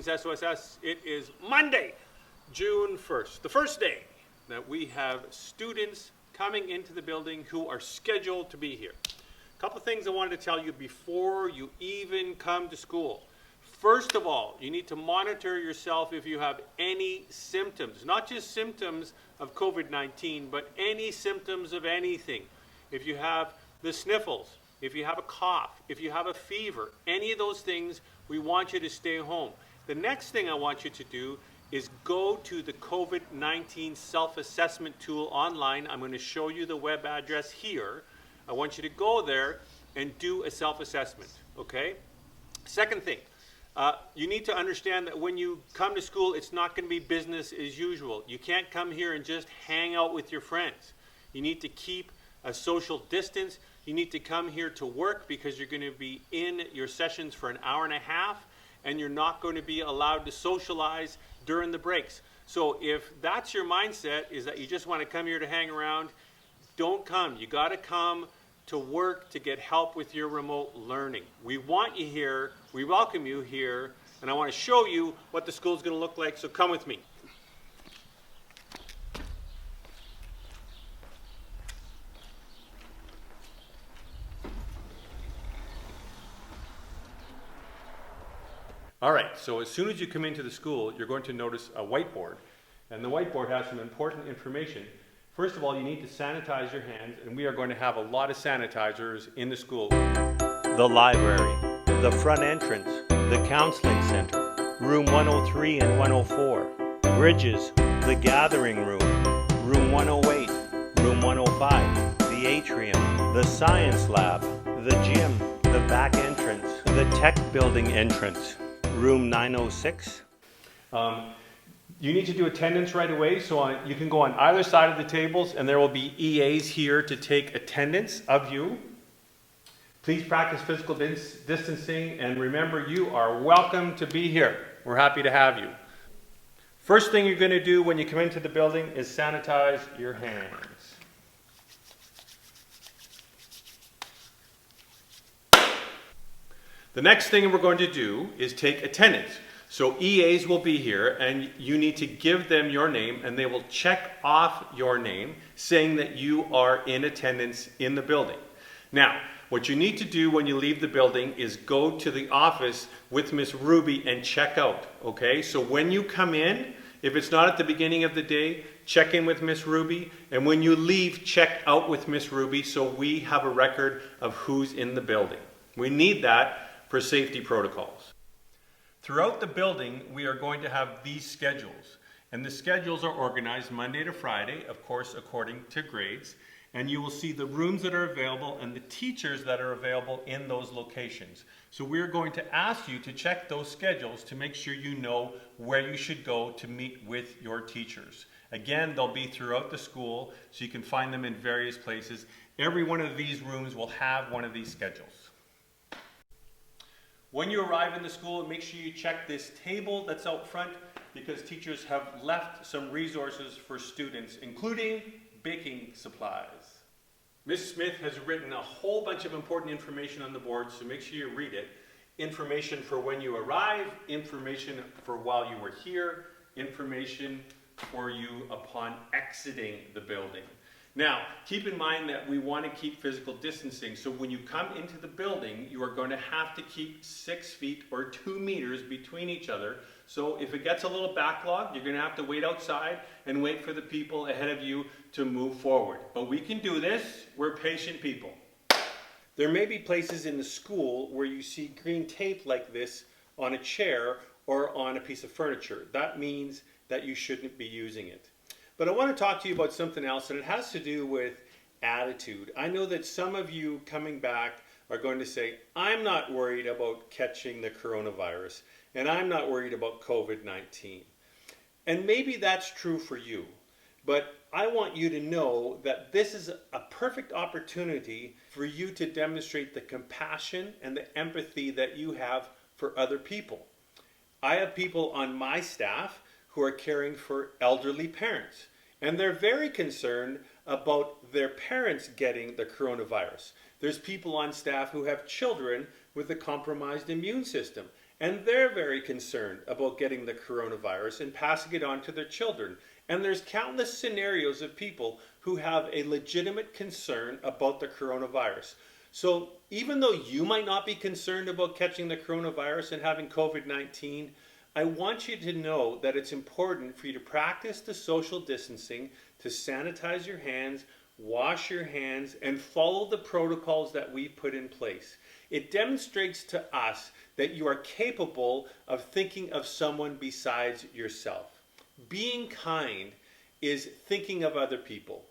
Greetings, SOSS. It is Monday, June 1st, the first day that we have students coming into the building who are scheduled to be here. A couple things I wanted to tell you before you even come to school. First of all, you need to monitor yourself if you have any symptoms, not just symptoms of COVID-19, but any symptoms of anything. If you have the sniffles, if you have a cough, if you have a fever, any of those things, we want you to stay home. The next thing I want you to do is go to the COVID-19 self-assessment tool online. I'm going to show you the web address here. I want you to go there and do a self-assessment, okay? Second thing, you need to understand that when you come to school, it's not going to be business as usual. You can't come here and just hang out with your friends. You need to keep a social distance. You need to come here to work because you're going to be in your sessions for an hour and a half, and you're not going to be allowed to socialize during the breaks. So if that's your mindset, is that you just want to come here to hang around, don't come. You got to come to work to get help with your remote learning. We want you here, we welcome you here, and I want to show you what the school's going to look like, so come with me. All right, so as soon as you come into the school, you're going to notice a whiteboard, and the whiteboard has some important information. First of all, you need to sanitize your hands, and we are going to have a lot of sanitizers in the school. The library, the front entrance, the counseling center, room 103 and 104, Bridges, the gathering room, room 108, room 105, the atrium, the science lab, the gym, the back entrance, the tech building entrance, room 906. You need to do attendance right away, so you can go on either side of the tables, and there will be EAs here to take attendance of you. Please practice physical distancing, and remember, you are welcome to be here. We're happy to have you. First thing you're going to do when you come into the building is sanitize your hands. The next thing we're going to do is take attendance. So EAs will be here, and you need to give them your name, and they will check off your name saying that you are in attendance in the building. Now, what you need to do when you leave the building is go to the office with Miss Ruby and check out, okay? So when you come in, if it's not at the beginning of the day, check in with Miss Ruby, and when you leave, check out with Miss Ruby so we have a record of who's in the building. We need that for safety protocols. Throughout the building, we are going to have these schedules, and the schedules are organized Monday to Friday, of course, according to grades, and you will see the rooms that are available and the teachers that are available in those locations. So we're going to ask you to check those schedules to make sure you know where you should go to meet with your teachers. Again, they'll be throughout the school, so you can find them in various places. Every one of these rooms will have one of these schedules. When you arrive in the school, make sure you check this table that's out front because teachers have left some resources for students, including baking supplies. Ms. Smith has written a whole bunch of important information on the board, so make sure you read it. Information for when you arrive, information for while you were here, information for you upon exiting the building. Now, keep in mind that we want to keep physical distancing, so when you come into the building, you are going to have to keep 6 feet or 2 meters between each other. So if it gets a little backlogged, you're going to have to wait outside and wait for the people ahead of you to move forward. But we can do this. We're patient people. There may be places in the school where you see green tape like this on a chair or on a piece of furniture. That means that you shouldn't be using it. But I want to talk to you about something else, and it has to do with attitude. I know that some of you coming back are going to say, I'm not worried about catching the coronavirus, and I'm not worried about COVID-19. And maybe that's true for you, but I want you to know that this is a perfect opportunity for you to demonstrate the compassion and the empathy that you have for other people. I have people on my staff who are caring for elderly parents, and they're very concerned about their parents getting the coronavirus. There's people on staff who have children with a compromised immune system, and they're very concerned about getting the coronavirus and passing it on to their children. And there's countless scenarios of people who have a legitimate concern about the coronavirus. So even though you might not be concerned about catching the coronavirus and having COVID-19, I want you to know that it's important for you to practice the social distancing, to sanitize your hands, wash your hands, and follow the protocols that we've put in place. It demonstrates to us that you are capable of thinking of someone besides yourself. Being kind is thinking of other people.